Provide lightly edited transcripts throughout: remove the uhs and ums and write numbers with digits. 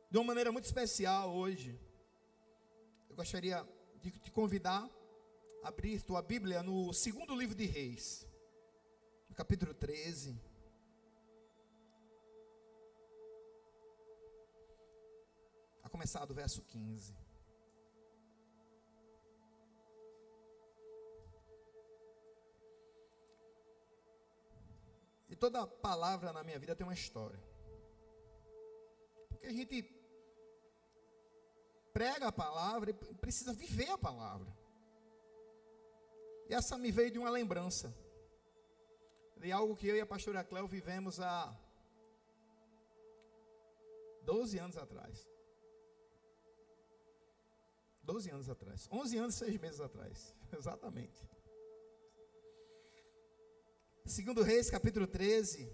De uma maneira muito especial hoje, eu gostaria de te convidar a abrir tua Bíblia no segundo livro de Reis, no capítulo 13. A começar do verso 15. E toda palavra na minha vida tem uma história. Porque a gente prega a palavra e precisa viver a palavra. E essa me veio de uma lembrança de algo que eu e a pastora Cléo vivemos há 12 anos atrás. 12 anos atrás. 11 anos e 6 meses atrás. Exatamente. Segundo Reis, capítulo 13,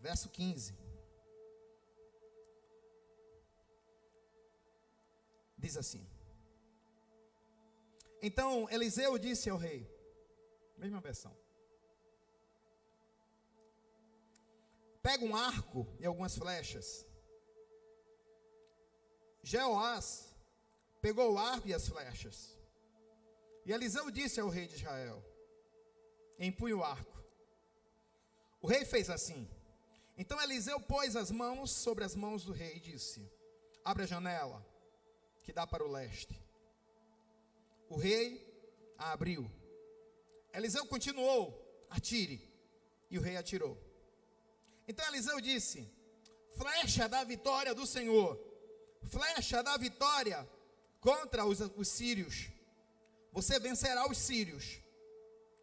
verso 15. Diz assim: Então Eliseu disse ao rei, mesma versão: pega um arco e algumas flechas. Jeoás pegou o arco e as flechas. E Eliseu disse ao rei de Israel: empunhe o arco. O rei fez assim. Então Eliseu pôs as mãos sobre as mãos do rei e disse: abre a janela que dá para o leste. O rei a abriu. Eliseu continuou: atire. E o rei atirou. Então Eliseu disse: flecha da vitória do Senhor, flecha da vitória contra os sírios. Você vencerá os sírios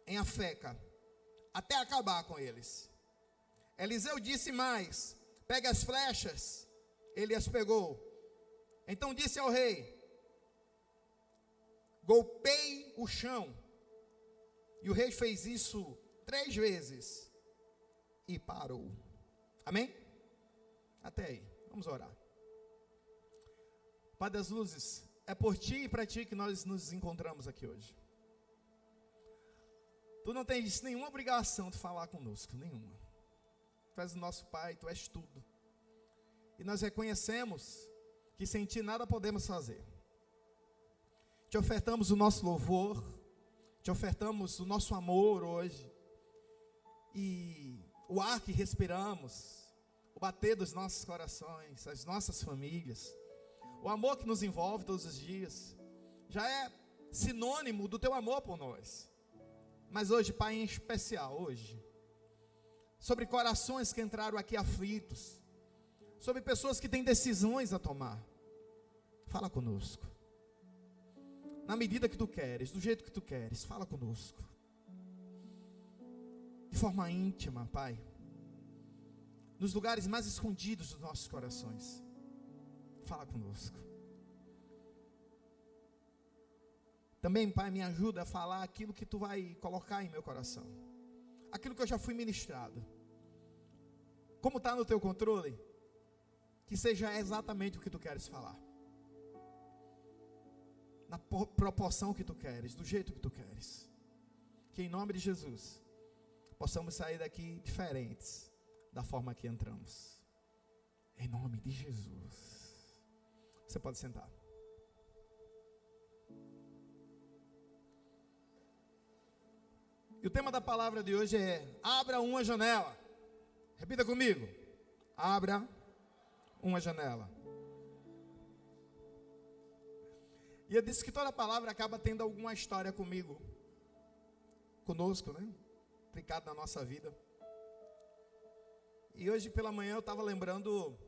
em Afeca, até acabar com eles. Eliseu disse mais: pegue as flechas. Ele as pegou. Então disse ao rei: golpeie o chão. E o rei fez isso 3 vezes e parou. Amém? Até aí, vamos orar. Pai das luzes, é por ti e para ti que nós nos encontramos aqui hoje. Tu não tens nenhuma obrigação de falar conosco, nenhuma. Tu és o nosso Pai, Tu és tudo. E nós reconhecemos que sem Ti nada podemos fazer. Te ofertamos o nosso louvor, Te ofertamos o nosso amor hoje. E o ar que respiramos, o bater dos nossos corações, as nossas famílias, o amor que nos envolve todos os dias, já é sinônimo do Teu amor por nós. Mas hoje, Pai, em especial, hoje, sobre corações que entraram aqui aflitos, sobre pessoas que têm decisões a tomar, fala conosco, na medida que Tu queres, do jeito que Tu queres, fala conosco, de forma íntima, Pai, nos lugares mais escondidos dos nossos corações, fala conosco. Também, Pai, me ajuda a falar aquilo que Tu vai colocar em meu coração, aquilo que eu já fui ministrado. Como está no Teu controle, que seja exatamente o que Tu queres falar, na proporção que Tu queres, do jeito que Tu queres. Que em nome de Jesus possamos sair daqui diferentes da forma que entramos, em nome de Jesus. Você pode sentar. E o tema da palavra de hoje é: abra uma janela. Repita comigo: abra uma janela. E eu disse que toda palavra acaba tendo alguma história conosco, né? Aplicado na nossa vida. E hoje pela manhã eu estava lembrando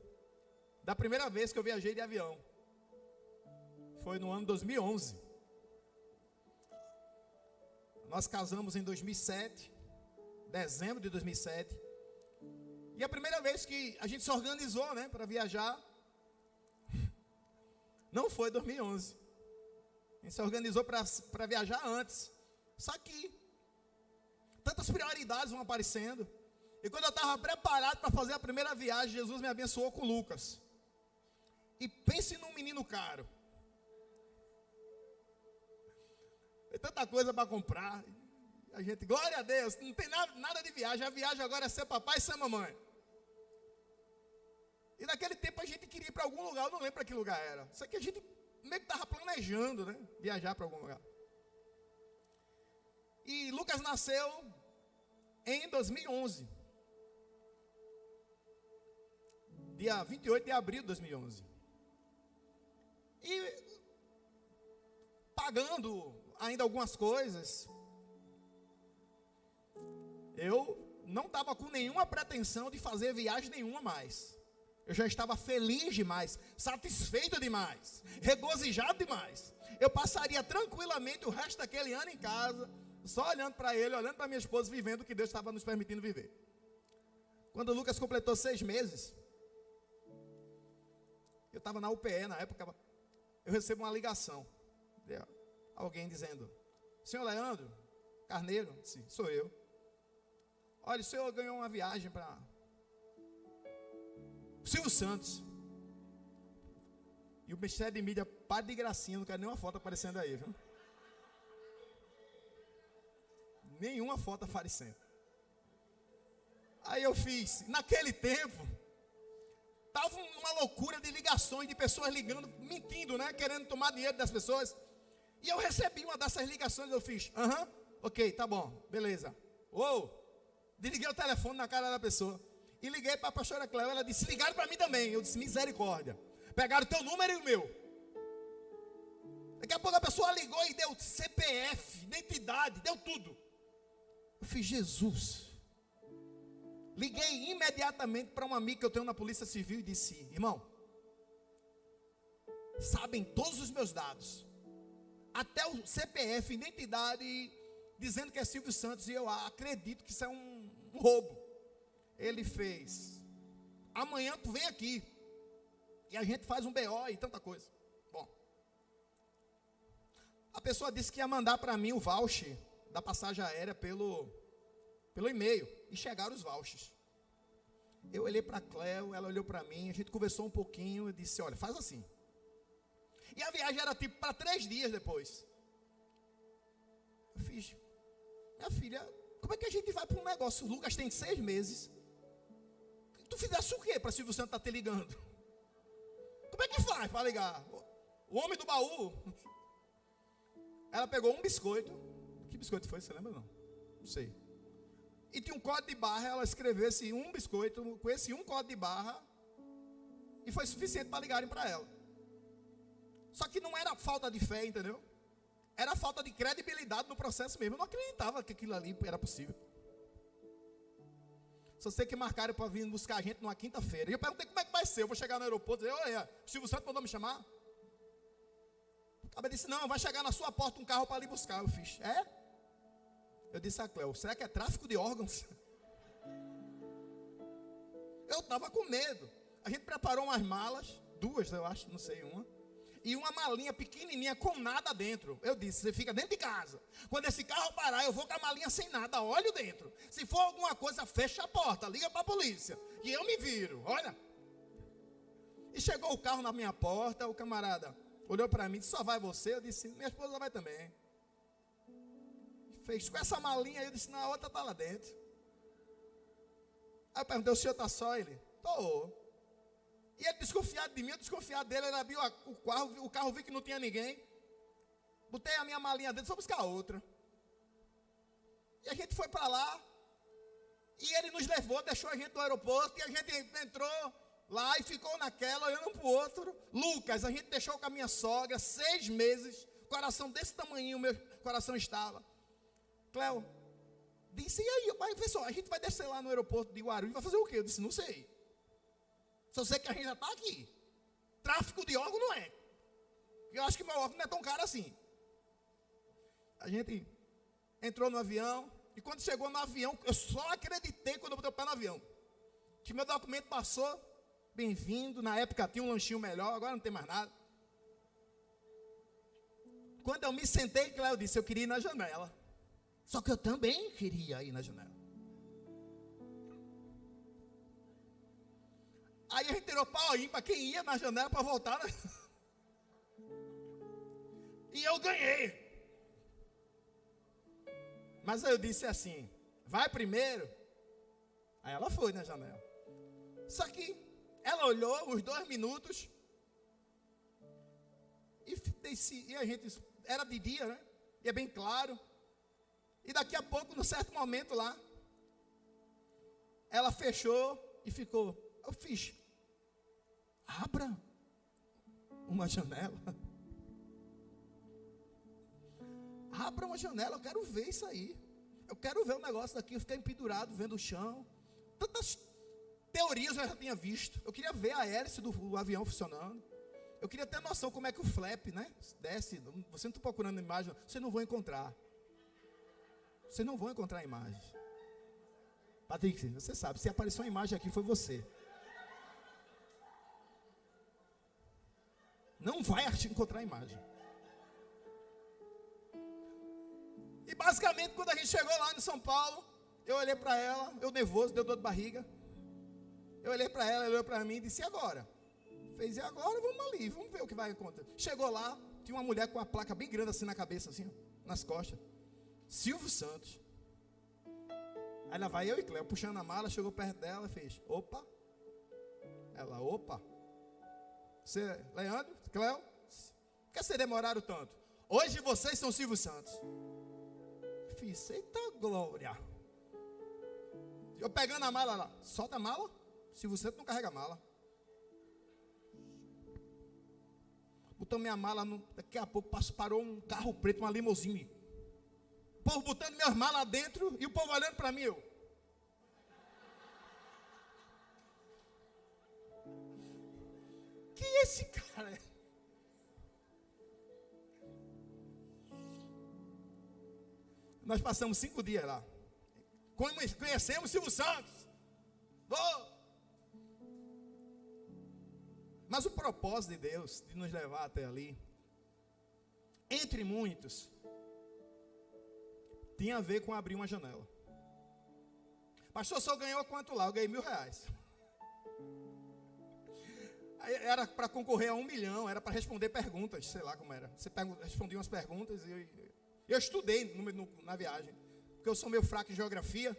da primeira vez que eu viajei de avião. Foi no ano 2011. Nós casamos em 2007, dezembro de 2007. E a primeira vez que a gente se organizou, né, para viajar, não foi 2011. A gente se organizou para viajar antes. Só que tantas prioridades vão aparecendo. E quando eu estava preparado para fazer a primeira viagem, Jesus me abençoou com Lucas. E pense num menino caro. Tem tanta coisa para comprar. A gente, glória a Deus, não tem nada de viagem. A viagem agora é ser papai e ser mamãe. E naquele tempo a gente queria ir para algum lugar, eu não lembro para que lugar era. Só que a gente meio que estava planejando, né? Viajar para algum lugar. E Lucas nasceu em 2011. Dia 28 de abril de 2011. E pagando ainda algumas coisas, eu não estava com nenhuma pretensão de fazer viagem nenhuma mais. Eu já estava feliz demais, satisfeito demais, regozijado demais. Eu passaria tranquilamente o resto daquele ano em casa, só olhando para ele, olhando para minha esposa, vivendo o que Deus estava nos permitindo viver. Quando o Lucas completou 6 meses, eu estava na UPE na época, eu recebo uma ligação de alguém dizendo: senhor Leandro Carneiro, sim, sou eu. Olha, o senhor ganhou uma viagem para Silvio Santos. E o Ministério de Mídia, para de gracinha, não quero nenhuma foto aparecendo aí, viu? Nenhuma foto aparecendo. Aí eu fiz, naquele tempo, estava uma loucura de ligações, de pessoas ligando, mentindo, né? Querendo tomar dinheiro das pessoas. E eu recebi uma dessas ligações, eu fiz, ok, tá bom, beleza. Desliguei o telefone na cara da pessoa. E liguei para a pastora Cléo, ela disse, ligaram para mim também. Eu disse, misericórdia. Pegaram o teu número e o meu. Daqui a pouco a pessoa ligou e deu CPF, identidade, deu tudo. Eu fiz, Jesus. Liguei imediatamente para um amigo que eu tenho na Polícia Civil e disse, irmão, sabem todos os meus dados. Até o CPF, identidade, dizendo que é Silvio Santos, e eu acredito que isso é um roubo. Ele fez, amanhã tu vem aqui, e a gente faz um BO e tanta coisa. Bom, a pessoa disse que ia mandar para mim o voucher da passagem aérea pelo e-mail, e chegaram os vouchers. Eu olhei para a Cléo, ela olhou para mim, a gente conversou um pouquinho, eu disse, olha, faz assim. E a viagem era tipo para 3 dias depois. Eu fiz, minha filha, como é que a gente vai para um negócio? O Lucas tem 6 meses. Tu fizesse o quê para Silvio Santos estar te ligando? Como é que faz para ligar? O homem do baú. Ela pegou um biscoito. Que biscoito foi? Você lembra não? Não sei. E tinha um código de barra. Ela escreveu esse um biscoito com esse um código de barra. E foi suficiente para ligarem para ela. Só que não era falta de fé, entendeu? Era falta de credibilidade no processo mesmo. Eu não acreditava que aquilo ali era possível. Só sei que marcaram para vir buscar a gente numa quinta-feira. E eu perguntei como é que vai ser. Eu vou chegar no aeroporto e dizer, olha, o Silvio Santos mandou me chamar. O cara disse, não, vai chegar na sua porta um carro para ali buscar. Eu fiz, é? Eu disse a Cléo, será que é tráfico de órgãos? Eu estava com medo. A gente preparou umas malas, 2 eu acho, não sei, uma. E uma malinha pequenininha com nada dentro. Eu disse, você fica dentro de casa. Quando esse carro parar, eu vou com a malinha sem nada, olho dentro. Se for alguma coisa, fecha a porta, liga para a polícia. E eu me viro, olha. E chegou o carro na minha porta, o camarada olhou para mim e disse, só vai você? Eu disse, minha esposa vai também. Fez com essa malinha, eu disse, na outra está lá dentro. Aí eu perguntei, o senhor está só? Ele, estou. E ele desconfiado de mim, eu desconfiado dele. Ele abriu o carro, vi que não tinha ninguém. Botei a minha malinha dentro, fui buscar outra. E a gente foi para lá. E ele nos levou, deixou a gente no aeroporto. E a gente entrou lá e ficou naquela, olhando um para o outro. Lucas, a gente deixou com a minha sogra, 6 meses. Coração desse tamanho, meu coração estava. Cléo disse, e aí, mas pessoal, a gente vai descer lá no aeroporto de Guarulhos, vai fazer o quê? Eu disse, não sei. Só sei que a gente já está aqui. Tráfico de órgão não é. Eu acho que meu órgão não é tão caro assim. A gente entrou no avião. E quando chegou no avião, eu só acreditei quando eu botei o pé no avião. Que meu documento passou. Bem-vindo. Na época tinha um lanchinho melhor. Agora não tem mais nada. Quando eu me sentei, Cléo disse, eu queria ir na janela. Só que eu também queria ir na janela. Aí a gente tirou pau ímpar, quem ia na janela para voltar. Né? E eu ganhei. Mas aí eu disse assim, vai primeiro. Aí ela foi na janela. Só que ela olhou uns 2 minutos. E a gente, era de dia, né? E é bem claro. E daqui a pouco, num certo momento lá, ela fechou e ficou. Eu fiz. Abra uma janela. Abra uma janela, eu quero ver isso aí. Eu quero ver o negócio daqui. Eu fiquei empedurado, vendo o chão. Tantas teorias eu já tinha visto. Eu queria ver a hélice do avião funcionando. Eu queria ter noção como é que o flap, né, desce. Você não está procurando imagem, você não vai encontrar. Vocês não vão encontrar imagem. Patrick, você sabe, se apareceu uma imagem aqui, foi você. Não vai encontrar imagem. E basicamente, quando a gente chegou lá em São Paulo, eu olhei para ela, eu nervoso, deu dor de barriga. Eu olhei para ela, ela olhou para mim e disse, e agora? Fez, e agora? Vamos ali, vamos ver o que vai acontecer. Chegou lá, tinha uma mulher com uma placa bem grande assim na cabeça, assim, nas costas. Silvio Santos. Aí lá vai eu e Cléo, puxando a mala, chegou perto dela e fez, opa. Ela, opa. Você, Leandro, Cléo, por que vocês demoraram tanto? Hoje vocês são Silvio Santos. Eu fiz, eita glória. Eu pegando a mala lá, solta a mala. Silvio Santos não carrega mala. Botou minha mala, daqui a pouco parou um carro preto, uma limusine. O povo botando minhas malas dentro e o povo olhando para mim. Que esse cara é? Nós passamos 5 dias lá. Conhecemos Silvio Santos. Mas o propósito de Deus de nos levar até ali, entre muitos, tinha a ver com abrir uma janela. Pastor, só ganhou quanto lá? Eu ganhei R$1.000. Aí era para concorrer a 1 milhão, era para responder perguntas, sei lá como era. Você respondia umas perguntas e eu estudei na viagem, porque eu sou meio fraco em geografia.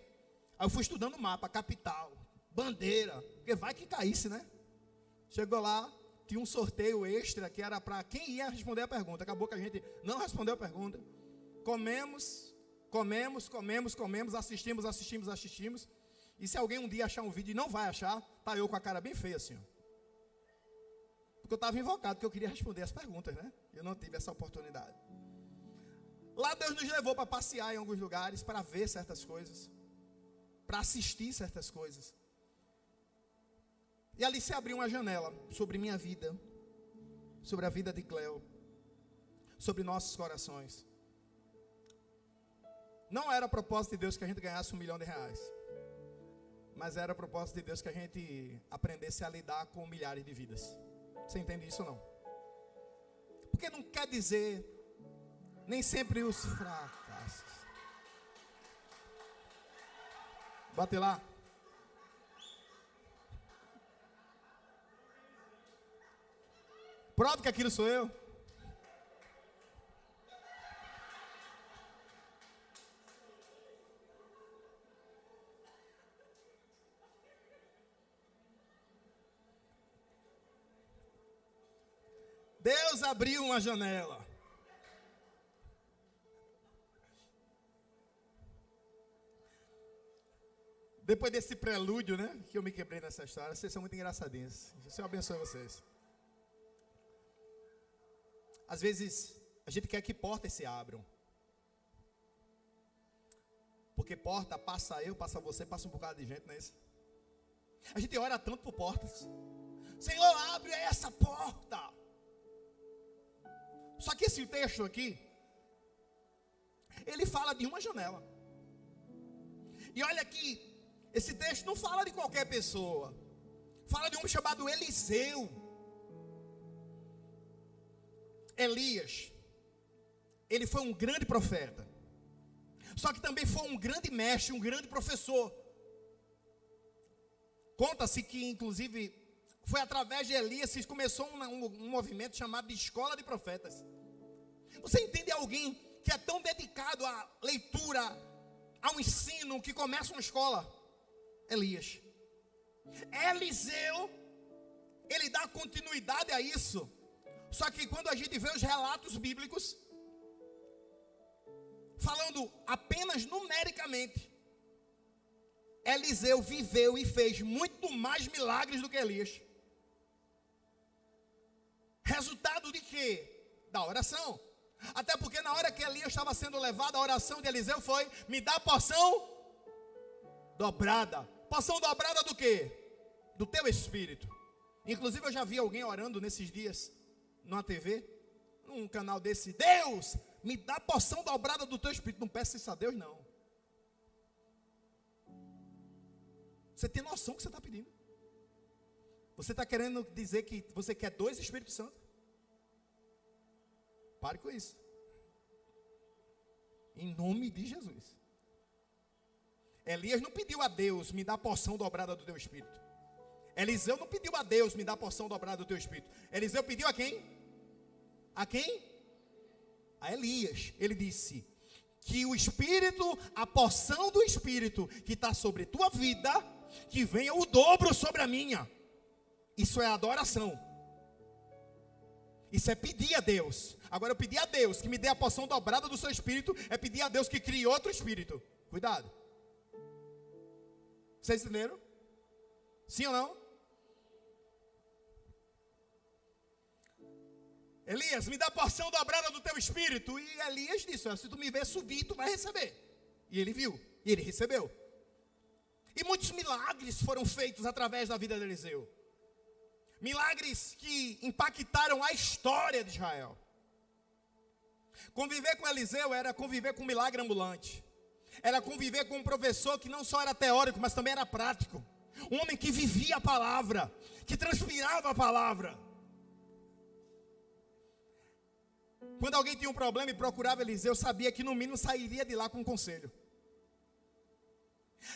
Aí eu fui estudando o mapa, capital, bandeira, porque vai que caísse, né? Chegou lá, tinha um sorteio extra que era para quem ia responder a pergunta. Acabou que a gente não respondeu a pergunta. Comemos, assistimos. E se alguém um dia achar um vídeo e não vai achar, tá eu com a cara bem feia assim, ó. Porque eu estava invocado, porque eu queria responder as perguntas, né? Eu não tive essa oportunidade. Lá Deus nos levou para passear em alguns lugares, para ver certas coisas, para assistir certas coisas. E ali se abriu uma janela sobre minha vida, sobre a vida de Cléo, sobre nossos corações. Não era propósito de Deus que a gente ganhasse R$1 milhão, mas era propósito de Deus que a gente aprendesse a lidar com milhares de vidas. Você entende isso ou não? Porque não quer dizer nem sempre os fracassos. Bate lá. Prova que aquilo sou eu. Deus abriu uma janela. Depois desse prelúdio, né, que eu me quebrei nessa história, vocês são muito engraçadinhos. O Senhor abençoe vocês. Às vezes, a gente quer que portas se abram. Porque porta, passa eu, passa você, passa um bocado de gente, não é isso? A gente ora tanto por portas. Senhor, abre essa porta. Só que esse texto aqui, ele fala de uma janela. E olha que esse texto não fala de qualquer pessoa. Fala de um homem chamado Eliseu. Elias, ele foi um grande profeta. Só que também foi um grande mestre, um grande professor. Conta-se que, inclusive, foi através de Elias que começou um movimento chamado de Escola de Profetas. Você entende alguém que é tão dedicado à leitura, ao ensino, que começa uma escola? Elias. Eliseu continuidade a isso. Só que quando a gente vê os relatos bíblicos, falando apenas numericamente, Eliseu viveu e fez muito mais milagres do que Elias. Resultado de quê? Da oração. Até porque na hora que Elias estava sendo levado, a oração de Eliseu foi: me dá porção dobrada. Porção dobrada do quê? Do teu espírito. Inclusive eu já vi alguém orando nesses dias, numa TV, num canal desse: Deus, me dá porção dobrada do teu espírito. Não peça isso a Deus, não. Você tem noção do que você está pedindo? Você está querendo dizer que você quer 2 Espíritos Santos? Pare com isso. Em nome de Jesus. Elias não pediu a Deus: me dá porção dobrada do teu espírito. Eliseu não pediu a Deus: me dá porção dobrada do teu espírito. Eliseu pediu a quem? A quem? A Elias. Ele disse que o espírito, a porção do espírito que está sobre tua vida, que venha o dobro sobre a minha. Isso é adoração. Isso é pedir a Deus. Agora, eu pedir a Deus que me dê a porção dobrada do seu espírito, é pedir a Deus que crie outro espírito. Cuidado. Vocês entenderam? Sim ou não? Elias, me dá a porção dobrada do teu espírito. E Elias disse: se tu me ver subir, tu vai receber. E ele viu, e ele recebeu. E muitos milagres foram feitos através da vida de Eliseu. Milagres que impactaram a história de Israel. Conviver com Eliseu era conviver com um milagre ambulante. Era conviver com um professor que não só era teórico, mas também era prático. Um homem que vivia a palavra, que transpirava a palavra. Quando alguém tinha um problema e procurava Eliseu, sabia que no mínimo sairia de lá com um conselho.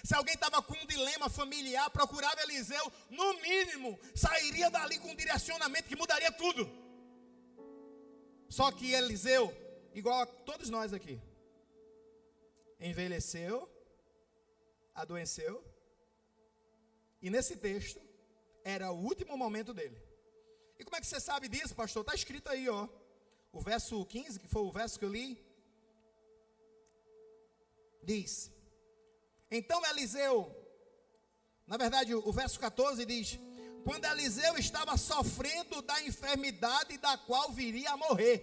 Se alguém estava com um dilema familiar, procurava Eliseu, no mínimo sairia dali com um direcionamento que mudaria tudo. Só que Eliseu, igual a todos nós aqui, envelheceu, adoeceu, e nesse texto era o último momento dele. E como é que você sabe disso, pastor? Está escrito aí, ó, o verso 15, que foi o verso que eu li, diz: então Eliseu, na verdade o verso 14 diz: quando Eliseu estava sofrendo da enfermidade da qual viria a morrer.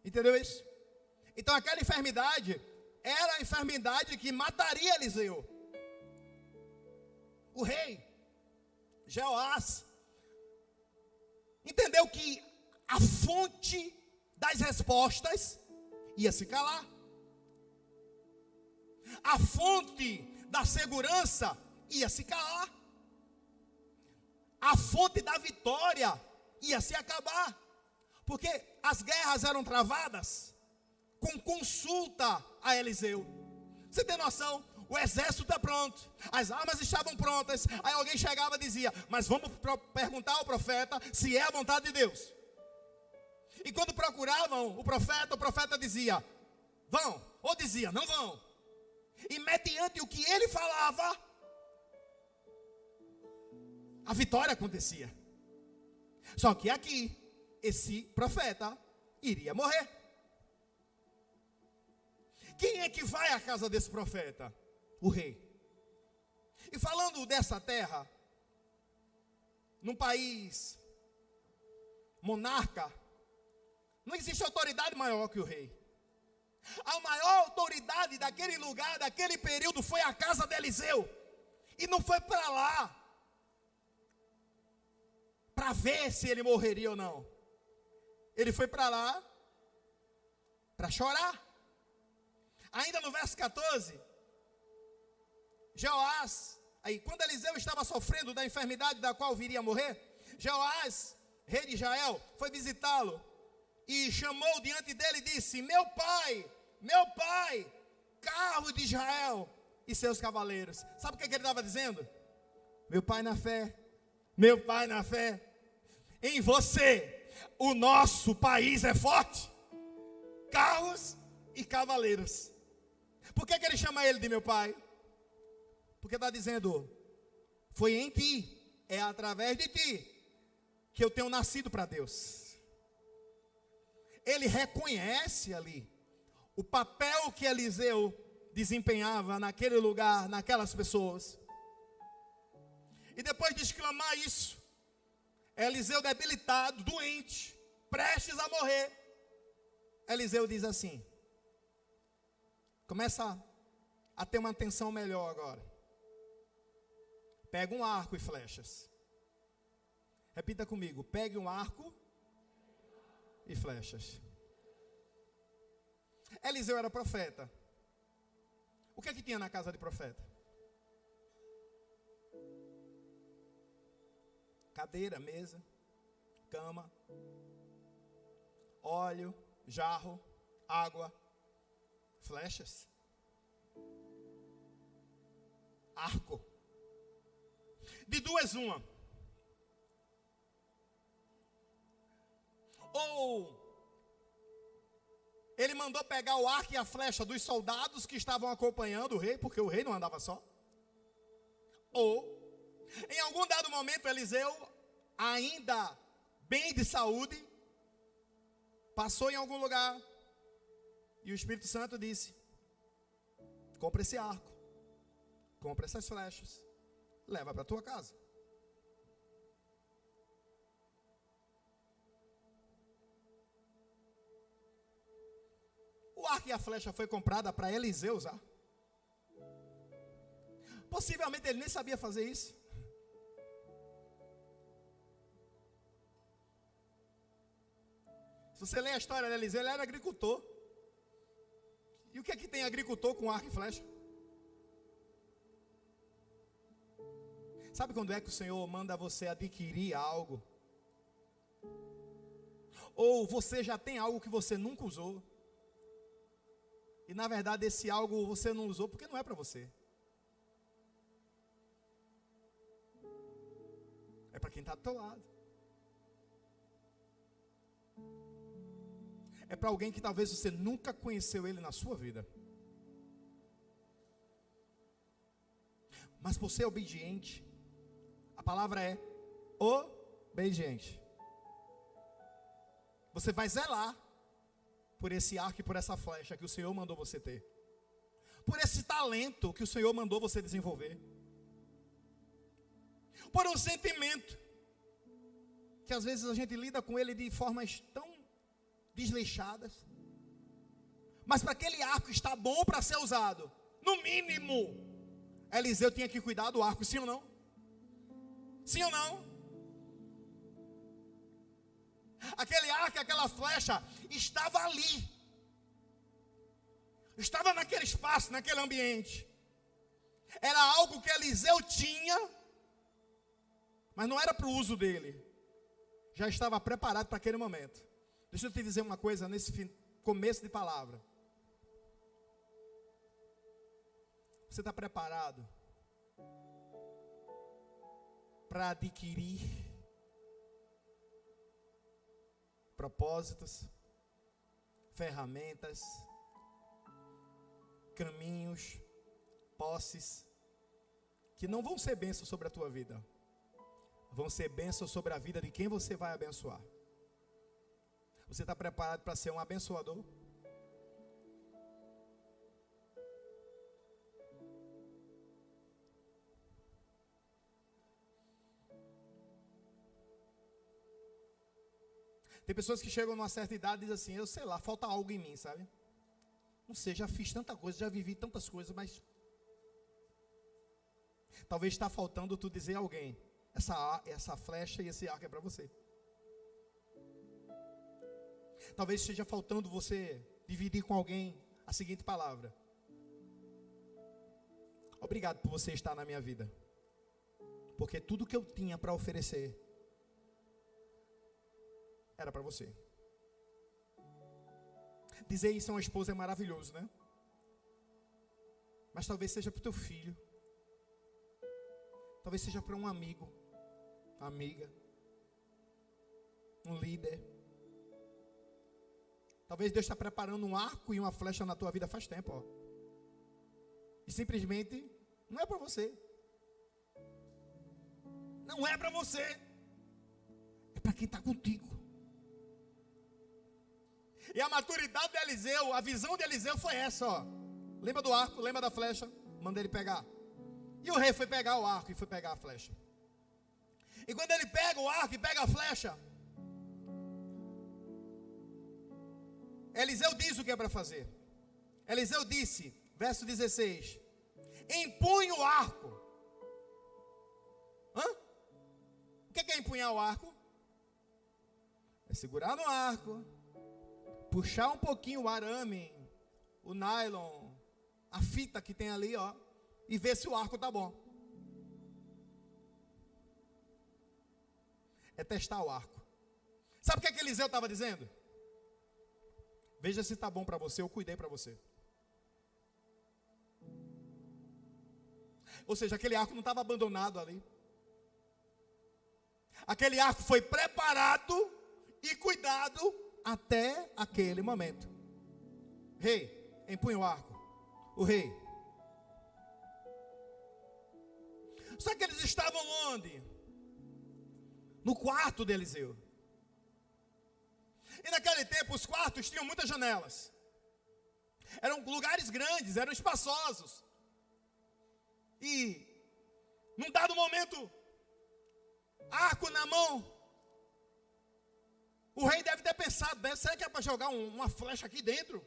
Entendeu isso? Então aquela enfermidade era a enfermidade que mataria Eliseu. O rei Jeoás entendeu que a fonte das respostas ia se calar. A fonte da segurança ia se calar. A fonte da vitória ia se acabar. Porque as guerras eram travadas com consulta a Eliseu. Você tem noção? O exército está pronto, as armas estavam prontas. Aí alguém chegava e dizia: mas vamos perguntar ao profeta se é a vontade de Deus. E quando procuravam o profeta dizia: vão, ou dizia: não vão. E mediante o que ele falava, a vitória acontecia. Só que aqui, esse profeta iria morrer. Quem é que vai à casa desse profeta? O rei. E falando dessa terra, num país monarca, não existe autoridade maior que o rei. A maior autoridade daquele lugar, daquele período, foi a casa de Eliseu. E não foi para lá para ver se ele morreria ou não. Ele foi para lá para chorar. Ainda no verso 14, Jeoás, aí quando Eliseu estava sofrendo da enfermidade da qual viria a morrer, Jeoás, rei de Israel, foi visitá-lo e chamou diante dele e disse: meu pai, carro de Israel e seus cavaleiros. Sabe o que ele estava dizendo? Meu pai na fé, em você o nosso país é forte, carros e cavaleiros. Por que ele chama ele de meu pai? Porque está dizendo: foi em ti, é através de ti que eu tenho nascido para Deus. Ele reconhece ali o papel que Eliseu desempenhava naquele lugar, naquelas pessoas. E depois de exclamar isso, Eliseu debilitado, doente, prestes a morrer, Eliseu diz assim, começa a ter uma atenção melhor agora. Pega um arco e flechas. Repita comigo, pegue um arco e flechas. Eliseu era profeta. O que é que tinha na casa de profeta? Cadeira, mesa, cama, óleo, jarro, água, flechas, arco. De duas uma. Ou ele mandou pegar o arco e a flecha dos soldados que estavam acompanhando o rei, porque o rei não andava só. Ou, em algum dado momento, Eliseu, ainda bem de saúde, passou em algum lugar e o Espírito Santo disse: compra esse arco, compra essas flechas, leva para a tua casa. O arco e a flecha foi comprada para Eliseu usar. Possivelmente ele nem sabia fazer isso. Se você ler a história de Eliseu, ele era agricultor. E o que é que tem agricultor com arco e flecha? Sabe quando é que o Senhor manda você adquirir algo? Ou você já tem algo que você nunca usou? E na verdade esse algo você não usou porque não é para você. É para quem está do teu lado. É para alguém que talvez você nunca conheceu ele na sua vida. Mas por ser obediente, a palavra é obediente. Você vai zelar por esse arco e por essa flecha que o Senhor mandou você ter. Por esse talento que o Senhor mandou você desenvolver. Por um sentimento que às vezes a gente lida com ele de formas tão desleixadas. Mas para aquele arco estar bom para ser usado, no mínimo, Eliseu tinha que cuidar do arco, sim ou não? Sim ou não? Aquele arco, aquela flecha estava ali. Estava naquele espaço, naquele ambiente. Era algo que Eliseu tinha, mas não era para o uso dele. Já estava preparado para aquele momento. Deixa eu te dizer uma coisa nesse começo de palavra. Você está preparado para adquirir propósitos, ferramentas, caminhos, posses, que não vão ser bênçãos sobre a tua vida, vão ser bênçãos sobre a vida de quem você vai abençoar? Você está preparado para ser um abençoador? Tem pessoas que chegam numa certa idade e dizem assim: eu sei lá, falta algo em mim, sabe? Não sei, já fiz tanta coisa, já vivi tantas coisas, mas talvez está faltando tu dizer a alguém: essa flecha e esse arco é para você. Talvez esteja faltando você dividir com alguém a seguinte palavra: obrigado por você estar na minha vida, porque tudo que eu tinha para oferecer era para você. Dizer isso a uma esposa é maravilhoso, né? Mas talvez seja para o teu filho, talvez seja para um amigo, amiga, um líder. Talvez Deus está preparando um arco e uma flecha na tua vida faz tempo, ó. E simplesmente não é para você. Não é para você. É para quem está contigo. E a maturidade de Eliseu, a visão de Eliseu foi essa, ó. Lembra do arco, lembra da flecha? Mandei ele pegar. E o rei foi pegar o arco e foi pegar a flecha. E quando ele pega o arco e pega a flecha, Eliseu diz o que é para fazer. Eliseu disse, verso 16: empunhe o arco. O que é empunhar o arco? É segurar no arco, puxar um pouquinho o arame, o nylon, a fita que tem ali, ó, e ver se o arco tá bom. É testar o arco. Sabe o que Eliseu estava dizendo? Veja se está bom para você, eu cuidei para você. Ou seja, aquele arco não estava abandonado ali. Aquele arco foi preparado e cuidado até aquele momento. Rei, empunha o arco. O rei. Só que eles estavam onde? No quarto de Eliseu. E naquele tempo os quartos tinham muitas janelas. Eram lugares grandes, eram espaçosos. E num dado momento, arco na mão, o rei deve ter pensado, será que é para jogar uma flecha aqui dentro?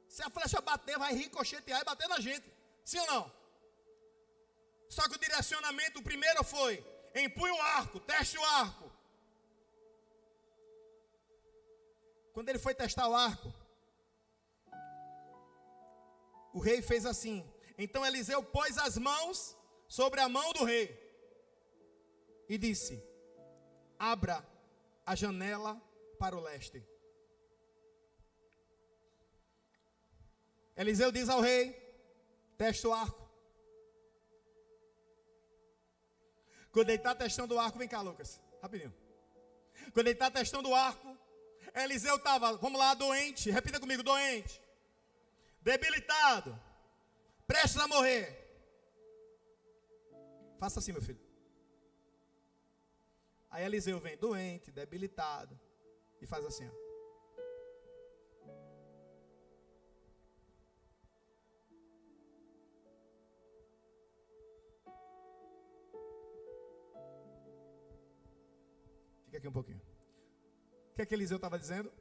Se a flecha bater, vai ricochetear e bater na gente. Sim ou não? Só que o direcionamento, o primeiro foi: empunhe o arco, teste o arco. Quando ele foi testar o arco, o rei fez assim. Então Eliseu pôs as mãos sobre a mão do rei e disse: abra a janela para o leste. Eliseu diz ao rei: teste o arco. Quando ele está testando o arco, vem cá, Lucas, rapidinho. Quando ele está testando o arco, Eliseu estava, vamos lá, doente, repita comigo, doente, debilitado, prestes a morrer. Faça assim, meu filho. Aí Eliseu vem doente, debilitado, e faz assim, ó. Fica aqui um pouquinho. O que é que Eliseu estava dizendo?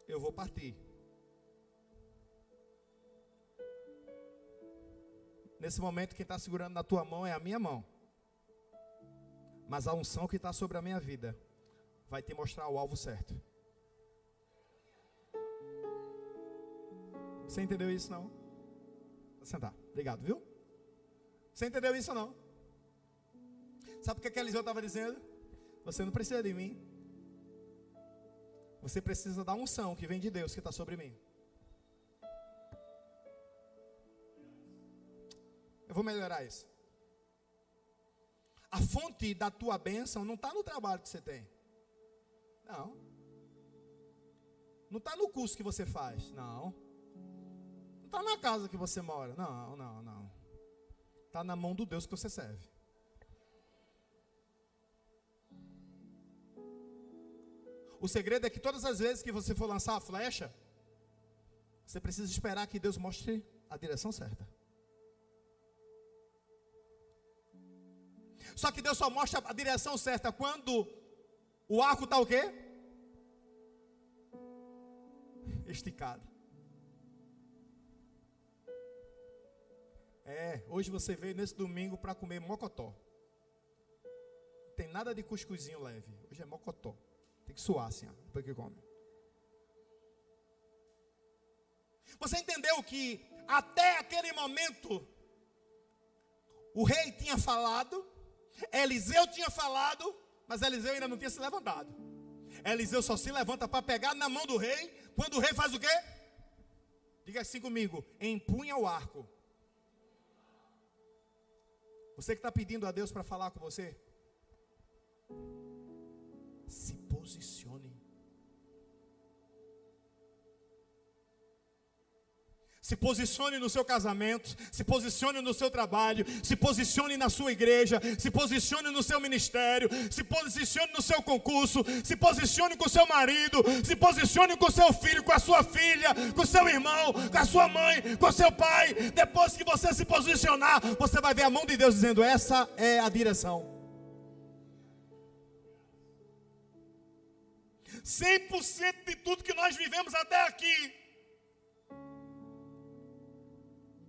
Eu vou partir. Nesse momento, quem está segurando na tua mão é a minha mão. Mas a unção que está sobre a minha vida vai te mostrar o alvo certo. Você entendeu isso, não? Vou sentar. Obrigado, viu? Você entendeu isso ou não? Sabe o que Eliseu estava dizendo? Você não precisa de mim. Você precisa da unção que vem de Deus, que está sobre mim. Eu vou melhorar isso. A fonte da tua bênção não está no trabalho que você tem. Não. Não está no curso que você faz. Não. Não está na casa que você mora. Não. Está na mão do Deus que você serve. O segredo é que todas as vezes que você for lançar a flecha, você precisa esperar que Deus mostre a direção certa. Só que Deus só mostra a direção certa quando o arco está o quê? Esticado. Hoje você veio nesse domingo para comer mocotó. Não tem nada de cuscuzinho leve. Hoje é mocotó. Tem que suar assim, ó, depois que come. Você entendeu que até aquele momento o rei tinha falado, Eliseu tinha falado, mas Eliseu ainda não tinha se levantado. Eliseu só se levanta para pegar na mão do rei, quando o rei faz o quê? Diga assim comigo: empunha o arco. Você que está pedindo a Deus para falar com você, se posicione. Se posicione no seu casamento, se posicione no seu trabalho, se posicione na sua igreja, se posicione no seu ministério, se posicione no seu concurso, se posicione com o seu marido, se posicione com o seu filho, com a sua filha, com o seu irmão, com a sua mãe, com o seu pai. Depois que você se posicionar, você vai ver a mão de Deus dizendo: essa é a direção. 100% de tudo que nós vivemos até aqui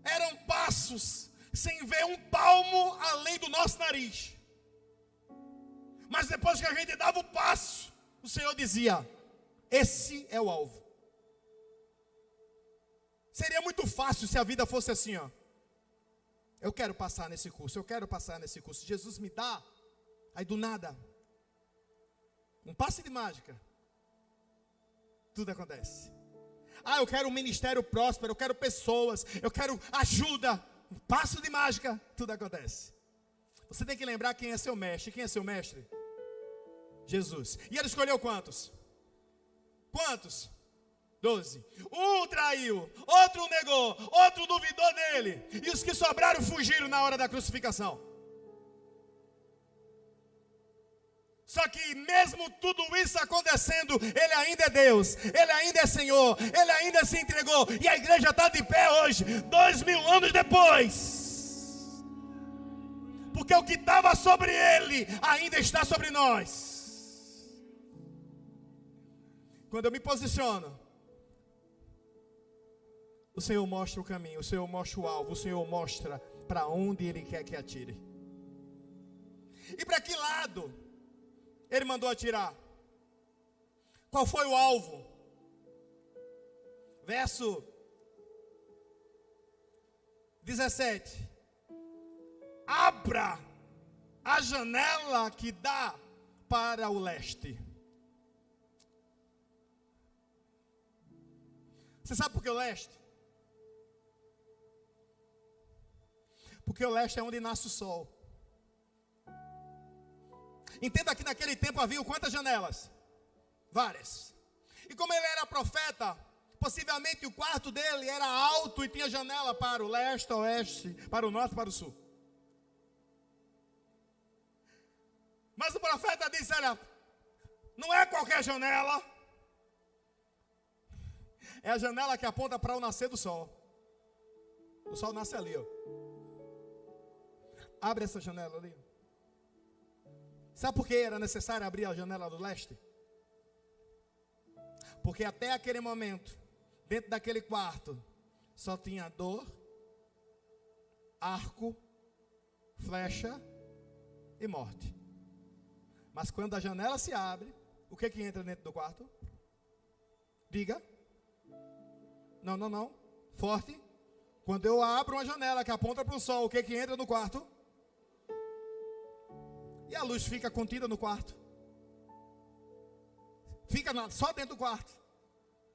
eram passos sem ver um palmo além do nosso nariz. Mas depois que a gente dava o passo, o Senhor dizia: esse é o alvo. Seria muito fácil se a vida fosse assim, ó. Eu quero passar nesse curso, eu quero passar nesse curso. Jesus me dá, aí do nada, um passe de mágica, tudo acontece. Eu quero um ministério próspero, eu quero pessoas, eu quero ajuda. Um passo de mágica, tudo acontece. Você tem que lembrar quem é seu mestre. Quem é seu mestre? Jesus. E ele escolheu quantos? Quantos? 12. Um traiu, outro negou, outro duvidou dele. E os que sobraram fugiram na hora da crucificação. Só que mesmo tudo isso acontecendo, Ele ainda é Deus, Ele ainda é Senhor, Ele ainda se entregou. E a igreja está de pé hoje, 2000 anos depois. Porque o que estava sobre Ele, ainda está sobre nós. Quando eu me posiciono, o Senhor mostra o caminho, o Senhor mostra o alvo, o Senhor mostra para onde Ele quer que atire. E para que lado Ele mandou atirar? Qual foi o alvo? Verso 17. Abra a janela que dá para o leste. Você sabe por que o leste? Porque o leste é onde nasce o sol. Entenda que naquele tempo havia quantas janelas? Várias. E como ele era profeta, possivelmente o quarto dele era alto e tinha janela para o leste, oeste, para o norte, para o sul. Mas o profeta disse: olha, não é qualquer janela. É a janela que aponta para o nascer do sol. O sol nasce ali, ó. Abre essa janela ali. Sabe por que era necessário abrir a janela do leste? Porque até aquele momento, dentro daquele quarto, só tinha dor, arco, flecha e morte. Mas quando a janela se abre, o que entra dentro do quarto? Diga. Não. Forte. Quando eu abro uma janela que aponta para o sol, o que entra no quarto? E a luz fica contida no quarto? Fica só dentro do quarto?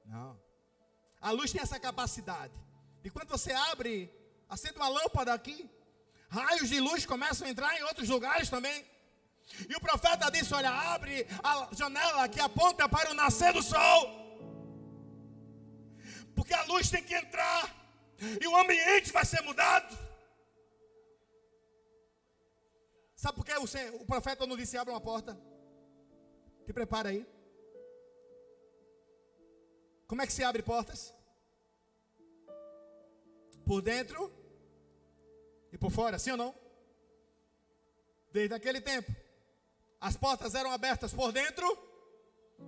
Não. A luz tem essa capacidade de quando você abre, acende uma lâmpada aqui, raios de luz começam a entrar em outros lugares também. E o profeta disse: olha, abre a janela que aponta para o nascer do sol. Porque a luz tem que entrar e o ambiente vai ser mudado. Sabe por que o profeta não disse: abra uma porta? Te prepara aí. Como é que se abre portas? Por dentro e por fora, sim ou não? Desde aquele tempo, as portas eram abertas por dentro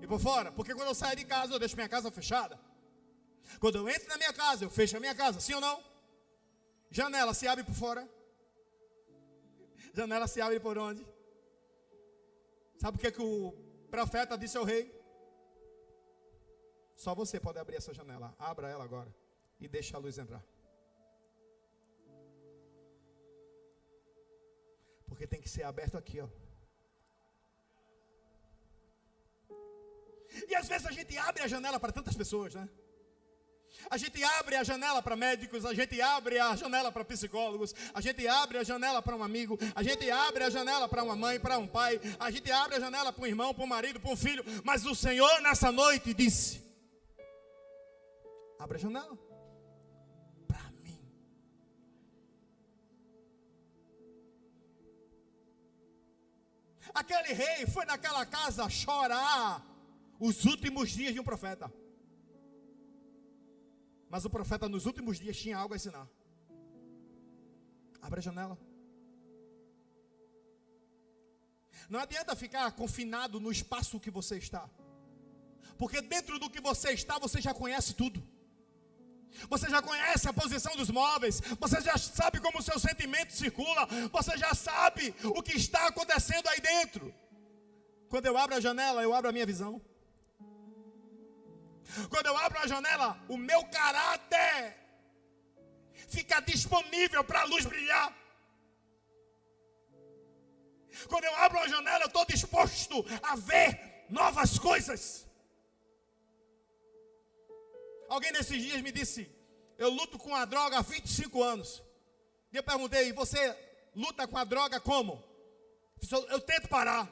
e por fora. Porque quando eu saio de casa, eu deixo minha casa fechada. Quando eu entro na minha casa, eu fecho a minha casa, sim ou não? Janela se abre por fora. Janela se abre por onde? Sabe o que o profeta disse ao rei? Só você pode abrir essa janela. Abra ela agora e deixe a luz entrar. Porque tem que ser aberto aqui, ó. E às vezes a gente abre a janela para tantas pessoas, né? A gente abre a janela para médicos, a gente abre a janela para psicólogos, a gente abre a janela para um amigo, a gente abre a janela para uma mãe, para um pai, a gente abre a janela para um irmão, para um marido, para um filho. Mas o Senhor nessa noite disse: abre a janela. Aquele rei foi naquela casa chorar os últimos dias de um profeta. Mas o profeta nos últimos dias tinha algo a ensinar. Abra a janela. Não adianta ficar confinado no espaço que você está. Porque dentro do que você está, você já conhece tudo. Você já conhece a posição dos móveis. Você já sabe como o seu sentimento circula. Você já sabe o que está acontecendo aí dentro. Quando eu abro a janela, eu abro a minha visão. Quando eu abro a janela, o meu caráter fica disponível para a luz brilhar. Quando eu abro a janela, eu estou disposto a ver novas coisas. Alguém nesses dias me disse: eu luto com a droga há 25 anos. E eu perguntei: você luta com a droga como? Eu tento parar.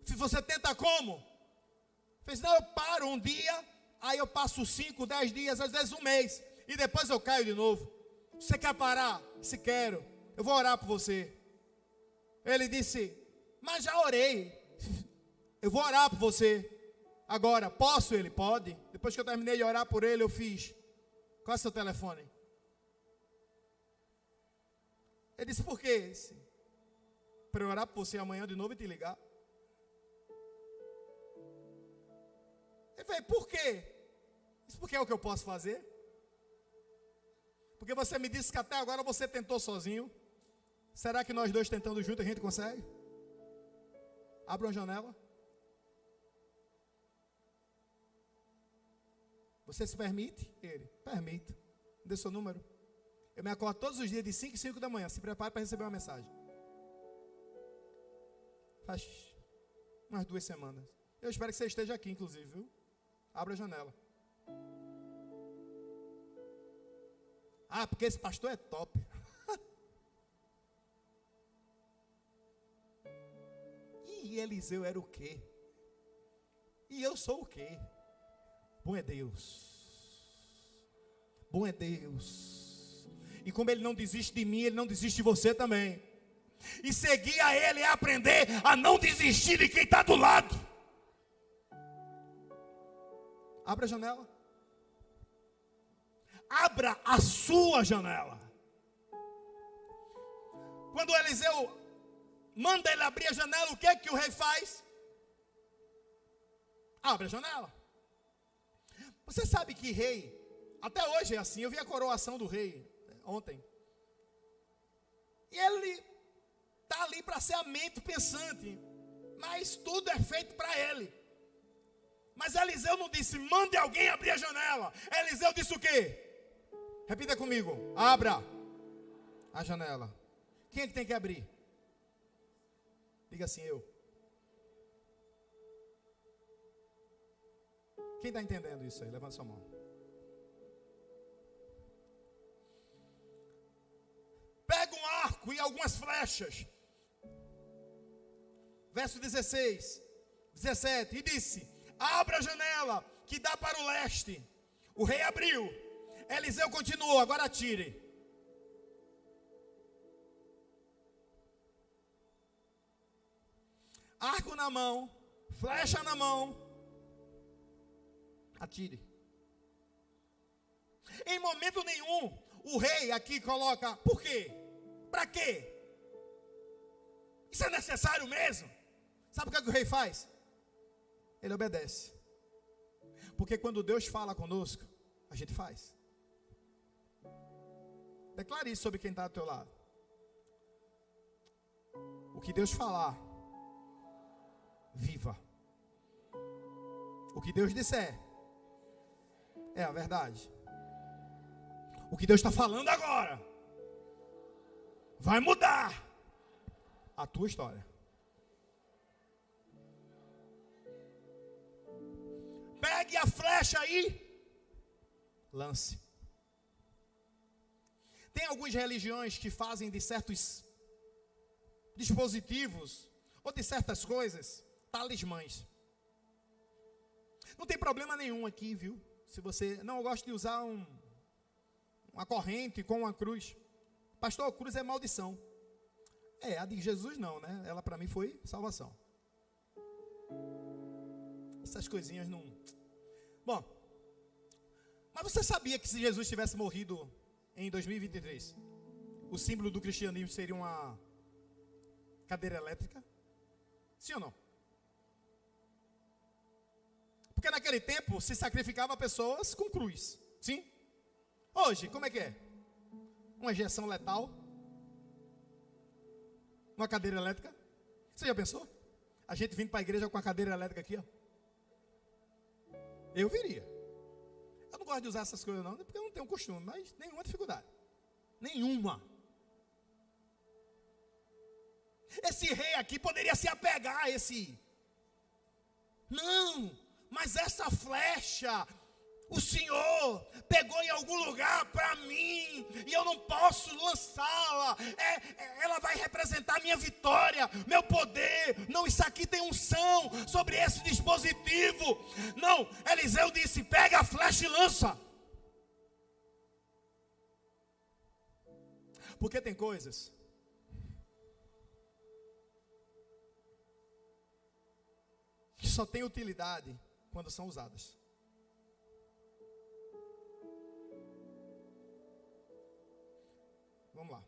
Você tenta como? Fez: não, eu paro um dia, aí eu passo 5, 10 dias, às vezes um mês, e depois eu caio de novo. Você quer parar? Se quero, eu vou orar por você. Ele disse: mas já orei. Eu vou orar por você. Agora, posso? Ele pode. Depois que eu terminei de orar por ele, eu fiz: qual é o seu telefone? Ele disse: por quê? Para eu orar por você amanhã de novo e te ligar. Ele falou: por quê? Isso porque é o que eu posso fazer. Porque você me disse que até agora você tentou sozinho. Será que nós dois tentando junto a gente consegue? Abra uma janela. Você se permite? Ele: permito. Dê seu número. Eu me acordo todos os dias de 5 e 5 da manhã. Se prepare para receber uma mensagem. Faz umas 2 semanas. Eu espero que você esteja aqui, inclusive, viu? Abra a janela. Ah, porque esse pastor é top. E Eliseu era o quê? E eu sou o quê? Bom é Deus. Bom é Deus. E como Ele não desiste de mim, Ele não desiste de você também. E seguir a Ele é aprender a não desistir de quem está do lado. Abra a janela. Abra a sua janela. Quando Eliseu manda ele abrir a janela, o que é que o rei faz? Abre a janela. Você sabe que rei, até hoje é assim. Eu vi a coroação do rei ontem. E ele está ali para ser a mente pensante. Mas tudo é feito para ele. Mas Eliseu não disse: mande alguém abrir a janela. Eliseu disse o quê? Repita comigo: abra a janela. Quem é que tem que abrir? Diga assim: eu. Quem está entendendo isso aí? Levanta sua mão. Pega um arco e algumas flechas. Verso 16, 17. E disse: abra a janela que dá para o leste. O rei abriu. Eliseu continuou: agora atire. Arco na mão, flecha na mão, atire. Em momento nenhum, o rei aqui coloca: por quê? Para quê? Isso é necessário mesmo? Sabe o que o rei faz? Ele obedece. Porque quando Deus fala conosco, a gente faz. Declare isso sobre quem está do teu lado. O que Deus falar, viva. O que Deus disser, é a verdade. O que Deus está falando agora, vai mudar a tua história. Pegue a flecha aí, lance. Tem algumas religiões que fazem de certos dispositivos, ou de certas coisas, talismãs. Não tem problema nenhum aqui, viu? Se você não gosta de usar uma corrente com uma cruz. Pastor, cruz é maldição. A de Jesus não, né? Ela para mim foi salvação. Essas coisinhas não... Bom, mas você sabia que se Jesus tivesse morrido em 2023, o símbolo do cristianismo seria uma cadeira elétrica? Sim ou não? Porque naquele tempo se sacrificava pessoas com cruz. Sim? Hoje, como é que é? Uma injeção letal? Uma cadeira elétrica? Você já pensou? A gente vindo para a igreja com a cadeira elétrica aqui, ó. Eu viria. Eu não gosto de usar essas coisas não, porque eu não tenho costume, mas nenhuma dificuldade. Nenhuma. Esse rei aqui poderia se apegar a esse... Não, mas essa flecha... O Senhor pegou em algum lugar para mim, e eu não posso lançá-la, ela vai representar minha vitória, meu poder. Não, isso aqui tem unção sobre esse dispositivo. Não, Eliseu disse, pega a flecha e lança. Porque tem coisas que só tem utilidade quando são usadas. Vamos lá.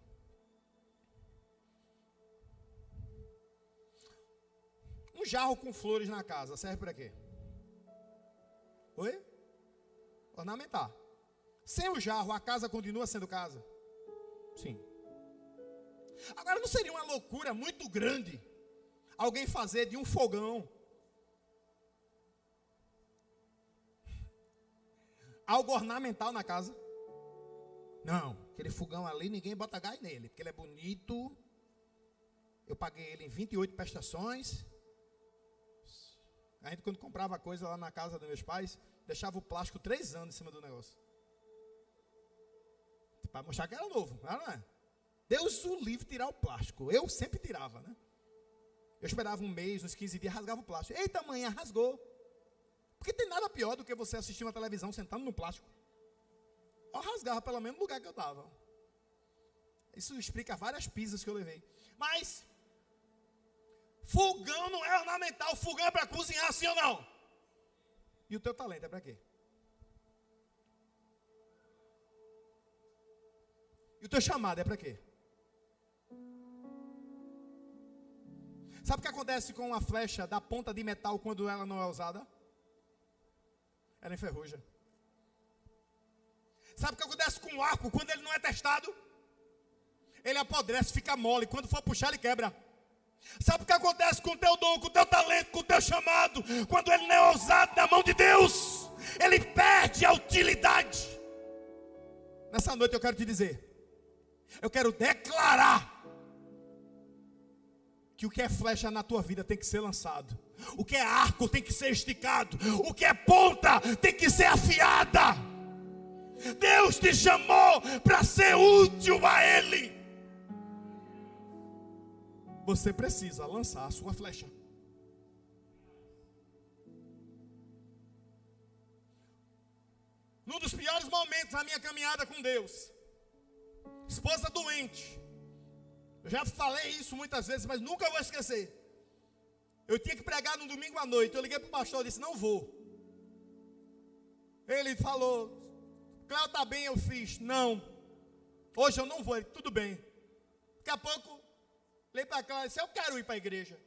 Um jarro com flores na casa serve para quê? Oi? Ornamentar. Sem o jarro, a casa continua sendo casa? Sim. Agora, não seria uma loucura muito grande alguém fazer de um fogão algo ornamental na casa? Não, aquele fogão ali, ninguém bota gás nele, porque ele é bonito. Eu paguei ele em 28 prestações. A gente, quando comprava coisa lá na casa dos meus pais, deixava o plástico 3 anos em cima do negócio, para mostrar que era novo, não é? Deus o livre tirar o plástico. Eu sempre tirava, né? Eu esperava um mês, uns 15 dias, rasgava o plástico. Eita, manhã, rasgou. Porque tem nada pior do que você assistir uma televisão sentando no plástico. Eu rasgava pelo menos no lugar que eu estava. Isso explica várias pizzas que eu levei. Mas fogão não é ornamental. Fogão é para cozinhar, sim ou não? E o teu talento é para quê? E o teu chamado é para quê? Sabe o que acontece com uma flecha da ponta de metal quando ela não é usada? Ela enferruja. Sabe o que acontece com o arco quando ele não é testado? Ele apodrece, fica mole. Quando for puxar, ele quebra. Sabe o que acontece com o teu dom, com o teu talento, com o teu chamado? Quando ele não é usado na mão de Deus, ele perde a utilidade. Nessa noite eu quero te dizer, eu quero declarar que o que é flecha na tua vida tem que ser lançado. O que é arco tem que ser esticado. O que é ponta tem que ser afiada. Deus te chamou para ser útil a Ele. Você precisa lançar a sua flecha. Num dos piores momentos da minha caminhada com Deus, esposa doente, eu já falei isso muitas vezes, mas nunca vou esquecer. Eu tinha que pregar no domingo à noite. Eu liguei para o pastor e disse, não vou. Ele falou, Cléo, está bem? Eu fiz, não. Hoje eu não vou. Ele, tudo bem. Daqui a pouco, liguei para Cléo e disse, eu quero ir para a igreja.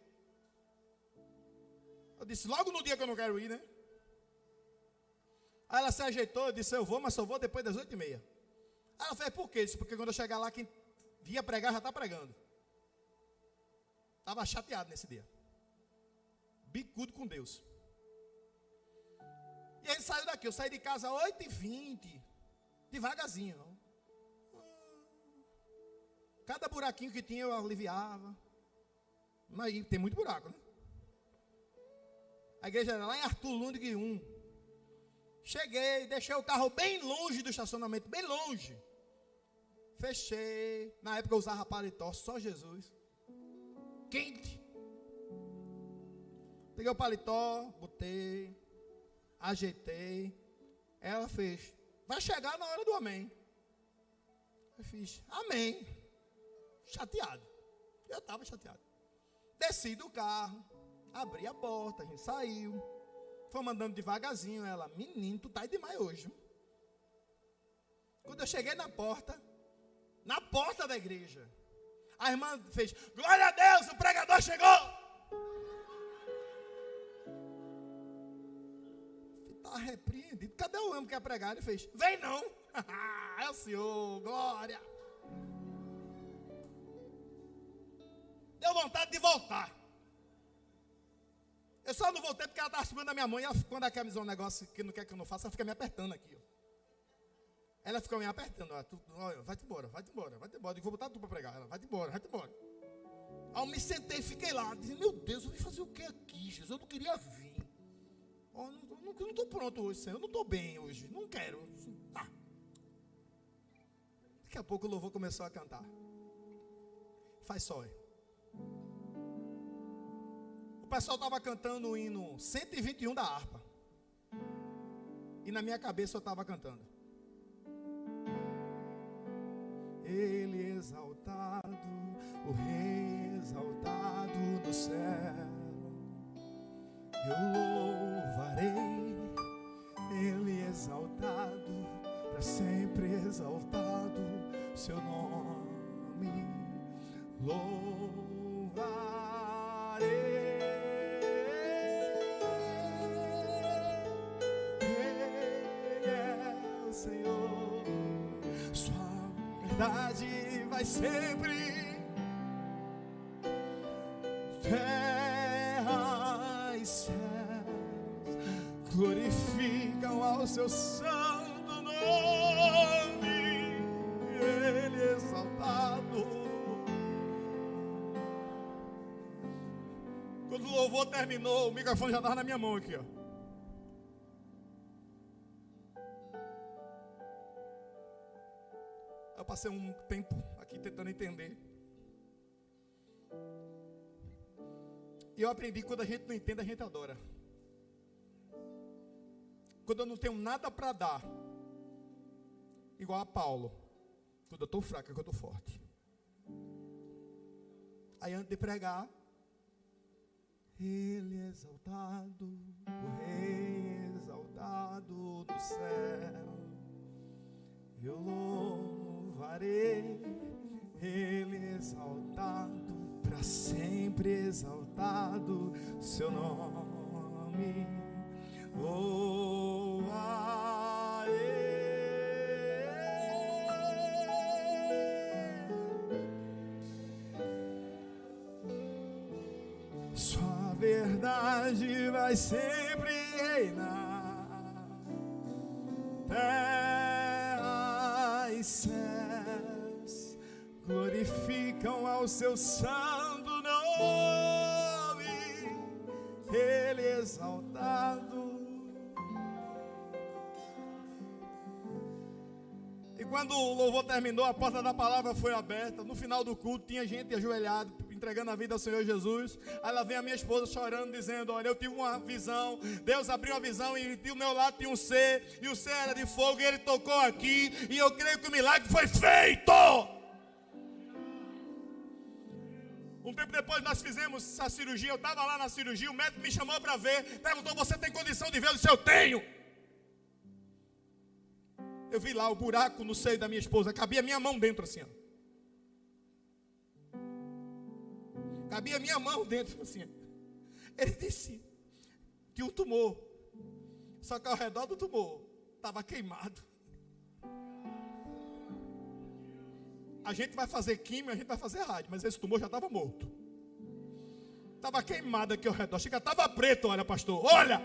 Eu disse, logo no dia que eu não quero ir, né? Aí ela se ajeitou, eu disse, eu vou, mas só vou depois das 8h30. Aí ela fez, por quê? Eu disse, porque quando eu chegar lá, quem via pregar já está pregando. Estava chateado nesse dia. Bicudo com Deus. E ele saiu daqui, eu saí de casa às 8h20, devagarzinho. Cada buraquinho que tinha eu aliviava. Mas tem muito buraco, né? A igreja era lá em Arthur Lundgren 1. Cheguei, deixei o carro bem longe do estacionamento, bem longe. Fechei. Na época eu usava paletó, só Jesus. Quente. Peguei o paletó, botei, ajeitei. Ela fez, vai chegar na hora do amém. Eu fiz, amém. Chateado. Eu estava chateado. Desci do carro, abri a porta, a gente saiu. Fomos andando devagarzinho. Ela, menino, tu tá aí demais hoje. Quando eu cheguei na porta da igreja, a irmã fez, glória a Deus, o pregador chegou. Está repreendido. Cadê o homem que ia pregar? Ele fez, vem não. É o Senhor, glória. Deu vontade de voltar. Eu só não voltei porque ela estava subindo na minha mão. E ela, quando ela quer me dizer um negócio que não quer que eu não faça, ela fica me apertando aqui. Ó. Ela ficou me apertando. Ó, vai-te embora, vai-te embora, vai-te embora. Eu vou botar tu para pregar. Ela, vai-te embora, vai-te embora. Aí eu me sentei e fiquei lá. Dizendo, meu Deus, eu vim fazer o que aqui, Jesus? Eu não queria vir. Ó, não estou pronto hoje, Senhor. Eu não estou bem hoje. Não quero. Ah. Daqui a pouco o louvor começou a cantar. Faz só. O pessoal estava cantando o hino 121 da harpa. E na minha cabeça eu estava cantando. Ele exaltado, o Rei exaltado no céu. Eu louvarei, Ele exaltado, para sempre exaltado, seu nome louvarei. Ele é o Senhor, sua verdade vai sempre. Terra e céus glorificam ao seu santo nome. Ele é exaltado. Quando o louvor terminou, o microfone já estava na minha mão aqui, ó. Eu passei um tempo aqui tentando entender. E eu aprendi que quando a gente não entende, a gente adora. Quando eu não tenho nada para dar, igual a Paulo, quando eu estou fraco é que eu estou forte. Aí antes de pregar, Ele é exaltado, o Rei exaltado no céu. Eu louvarei, Ele exaltado, para sempre exaltado, seu nome louvarei. Sua verdade vai sempre reinar. Terra e céus glorificam ao seu santo nome. Ele exaltado. E quando o louvor terminou, a porta da palavra foi aberta. No final do culto tinha gente ajoelhado, entregando a vida ao Senhor Jesus. Aí lá vem a minha esposa chorando, dizendo, olha, eu tive uma visão, Deus abriu uma visão e do meu lado tinha um ser, e o ser era de fogo, e Ele tocou aqui, e eu creio que o milagre foi feito. Um tempo depois nós fizemos a cirurgia, eu estava lá na cirurgia, o médico me chamou para ver, perguntou, você tem condição de ver? Eu disse, eu tenho. Eu vi lá o buraco no seio da minha esposa, cabia minha mão dentro assim, ó. Cabia minha mão dentro assim. Ele disse, tinha um tumor, só que ao redor do tumor estava queimado. A gente vai fazer químio, a gente vai fazer rádio, mas esse tumor já estava morto. Estava queimado aqui ao redor. Chega, estava preto, olha pastor, olha.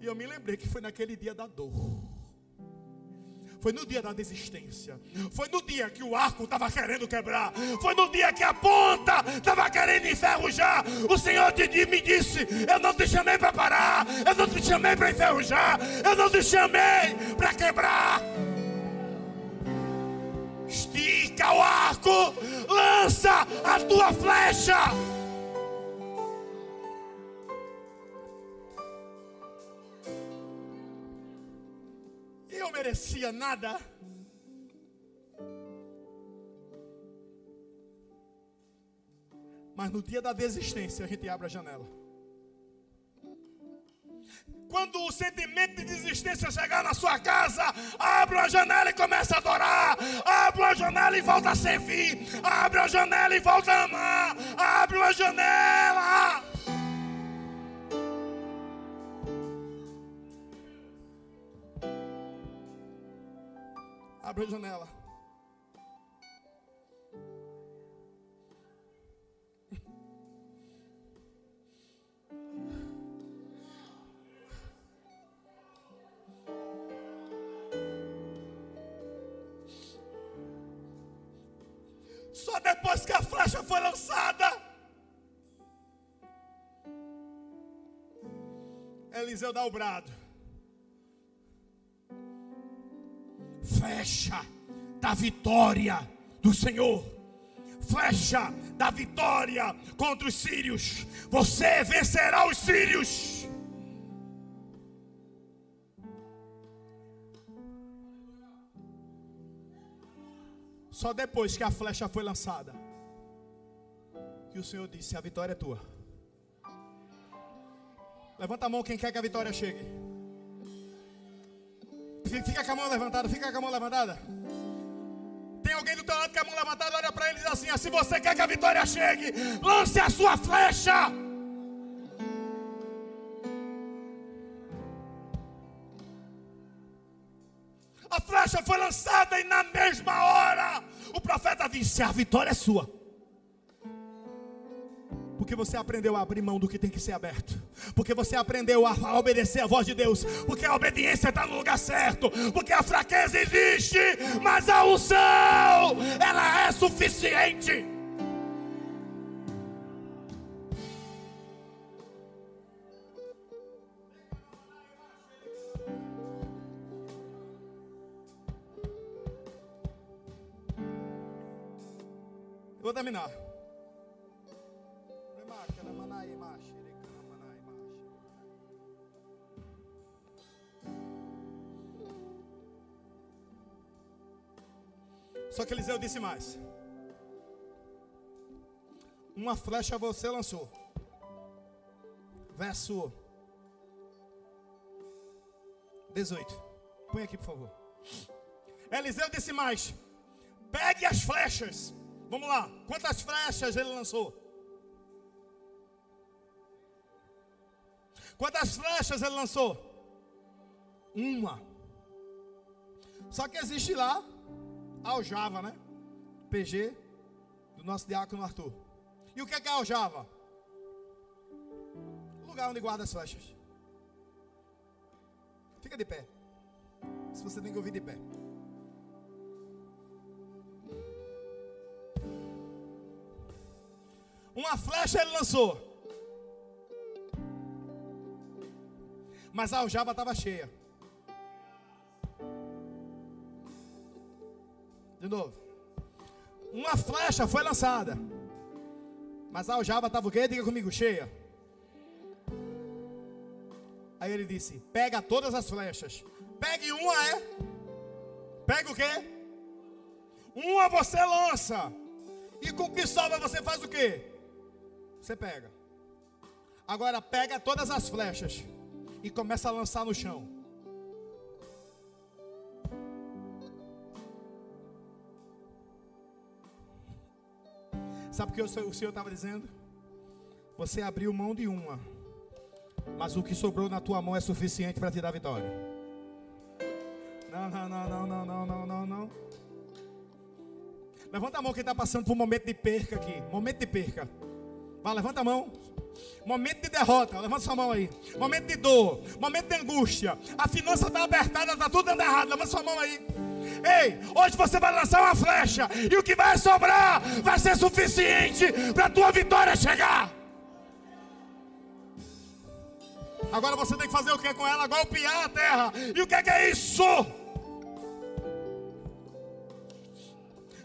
E eu me lembrei que foi naquele dia da dor. Foi no dia da desistência. Foi no dia que o arco estava querendo quebrar. Foi no dia que a ponta estava querendo enferrujar. O Senhor me disse, eu não te chamei para parar. Eu não te chamei para enferrujar. Eu não te chamei para quebrar. Estica o arco, lança a tua flecha. Eu não merecia nada. Mas no dia da desistência a gente abre a janela. Quando o sentimento de desistência chegar na sua casa, abre uma janela e começa a adorar. Abre uma janela e volta a servir. Abre uma janela e volta a amar. Abre uma janela. Abre a janela. Só depois que a flecha foi lançada, Eliseu dá o brado. Flecha da vitória do Senhor. Flecha da vitória contra os sírios. Você vencerá os sírios. Só depois que a flecha foi lançada, que o Senhor disse: a vitória é tua. Levanta a mão quem quer que a vitória chegue. Fica com a mão levantada, fica com a mão levantada. Tem alguém do teu lado com a mão levantada, olha para ele e diz assim: se você quer que a vitória chegue, lance a sua flecha. A flecha foi lançada e na mesma hora o profeta disse: a vitória é sua. Porque você aprendeu a abrir mão do que tem que ser aberto. Porque você aprendeu a obedecer a voz de Deus. Porque a obediência está no lugar certo. Porque a fraqueza existe, mas a unção, ela é suficiente. Eu vou terminar. Só que Eliseu disse mais: uma flecha você lançou. Verso 18. Põe aqui, por favor. Eliseu disse mais: pegue as flechas. Vamos lá. Quantas flechas ele lançou? Quantas flechas ele lançou? Uma. Só que existe lá a aljava, né? PG do nosso diácono Arthur. E o que é a aljava? O lugar onde guarda as flechas. Fica de pé. Se você tem que ouvir de pé. Uma flecha ele lançou, mas a aljava estava cheia. De novo. Uma flecha foi lançada, mas a aljava estava o quê? Diga comigo, cheia. Aí ele disse: pega todas as flechas. Pegue uma, Pega o quê? Uma você lança. E com o que sobra você faz o quê? Você pega. Agora pega todas as flechas e começa a lançar no chão. Sabe o que o Senhor estava dizendo? Você abriu mão de uma, mas o que sobrou na tua mão é suficiente para te dar vitória. Não. Levanta a mão quem está passando por um momento de perca aqui. Momento de perca. Vai, levanta a mão. Momento de derrota, levanta sua mão aí. Momento de dor, momento de angústia. A finança está apertada, está tudo dando errado. Levanta sua mão aí. Ei, hoje você vai lançar uma flecha e o que vai sobrar vai ser suficiente para a tua vitória chegar. Agora você tem que fazer o que com ela? Golpear a terra. E o que é isso?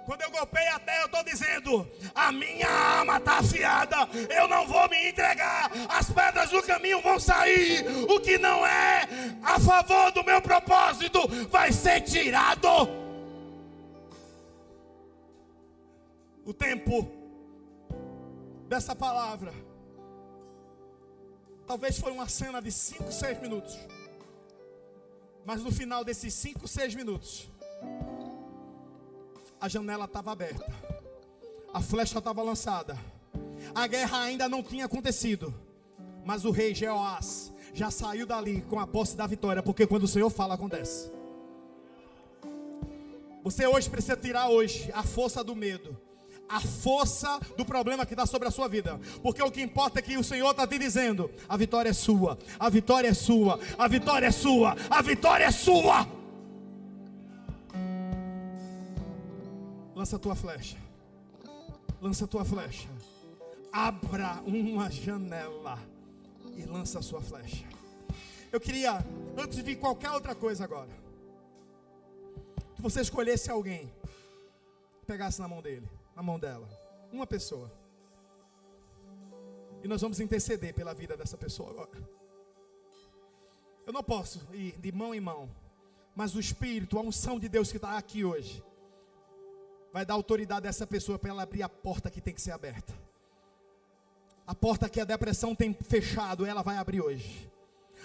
Quando eu golpeio a terra, eu estou dizendo: a minha arma está afiada, eu não vou me entregar, as pedras do caminho vão sair, o que não é a favor do meu propósito vai ser tirado. O tempo dessa palavra, talvez foi uma cena de 5, 6 minutos. Mas no final desses 5, 6 minutos, a janela estava aberta, a flecha estava lançada, a guerra ainda não tinha acontecido, mas o rei Jeoás já saiu dali com a posse da vitória, porque quando o Senhor fala, acontece. Você hoje precisa tirar hoje a força do medo, a força do problema que está sobre a sua vida, porque o que importa é que o Senhor está te dizendo: a vitória é sua, a vitória é sua, a vitória é sua, a vitória é sua. Lança a tua flecha, lança a tua flecha, abra uma janela e lança a sua flecha. Eu queria, antes de qualquer outra coisa agora, que você escolhesse alguém, pegasse na mão dele, na mão dela, uma pessoa, e nós vamos interceder pela vida dessa pessoa agora. Eu não posso ir de mão em mão, mas o Espírito, a unção de Deus que está aqui hoje, vai dar autoridade a essa pessoa para ela abrir a porta que tem que ser aberta. A porta que a depressão tem fechado, ela vai abrir hoje.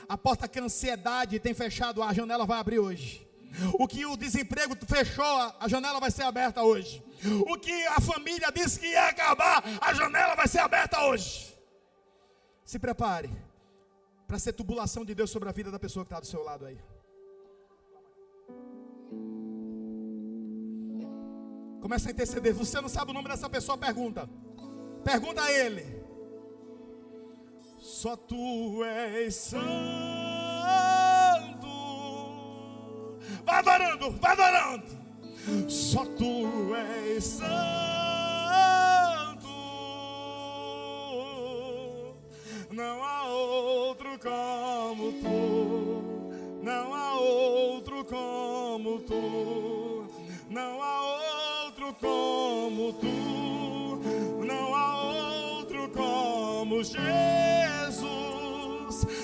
A porta que a ansiedade tem fechado, a janela vai abrir hoje. O que o desemprego fechou, a janela vai ser aberta hoje. O que a família disse que ia acabar, a janela vai ser aberta hoje. Se prepare para ser tubulação de Deus sobre a vida da pessoa que está do seu lado aí. Começa a interceder. Você não sabe o nome dessa pessoa, pergunta a ele. Só tu és santo. Vai adorando, vai adorando. Só tu és santo. Não há outro como tu. Não há outro como tu. Não há outro como tu. Não há outro como Jesus.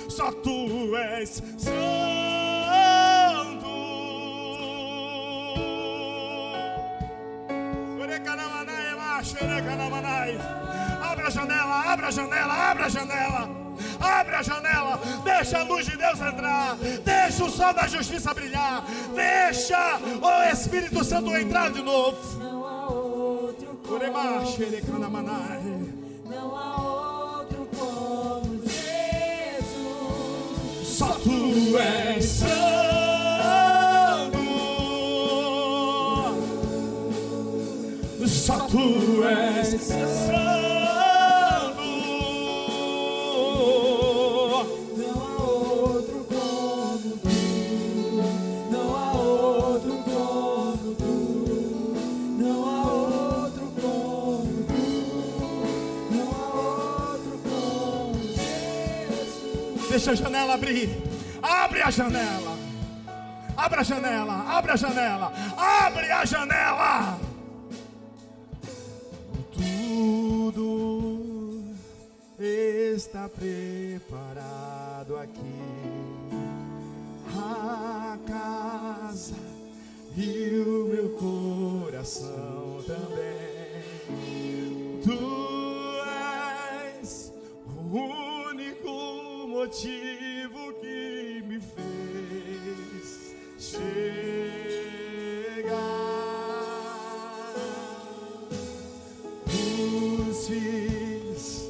Só tu és santo. Abra a janela, abra a janela, abra a janela, abra a janela, deixa a luz de Deus entrar, deixa o sol da justiça brilhar, deixa o Espírito Santo entrar de novo. Não há outro como, não há outro como Jesus. Só tu és santo. Só tu és santo. Não há outro como tu. Não há outro como tu. Não há outro como tu. Não há outro como Jesus. Deixa a janela abrir. Abre a janela. Abra a janela. Abre a janela. Abre a janela. Tudo está preparado aqui. A casa e o meu coração também. Tu és o único motivo que me fez chegar. Os filhos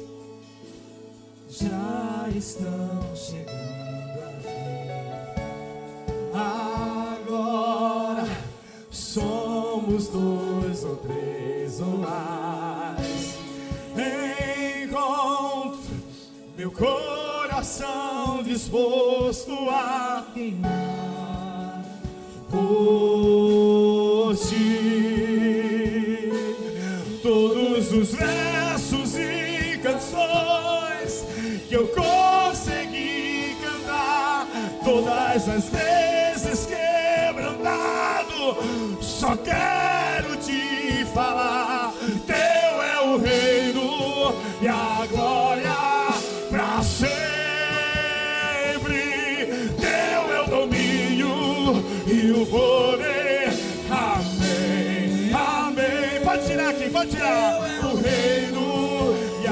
já estão chegando aqui. Agora somos 2 ou 3 ou mais. Encontro meu coração disposto a queimar por ti. Todos os versos e canções que eu consegui cantar, todas as vezes quebrantado, só quero te falar. Teu é o reino e a glória pra sempre. Teu é o domínio e o poder. Amém, amém. Pode tirar aqui, pode tirar. O reino e a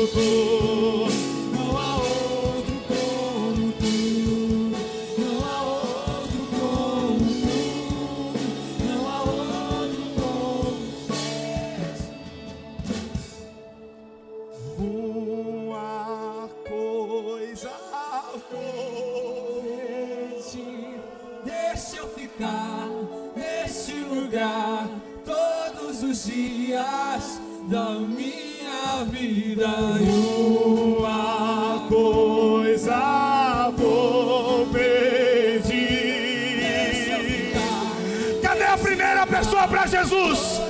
tu. Não há outro como tu. Não há outro como tu. Não há outro como tu. Uma coisa vou pedir. Deixa eu ficar neste lugar todos os dias da minha vida. E uma coisa vou pedir. Cadê a primeira pessoa para Jesus?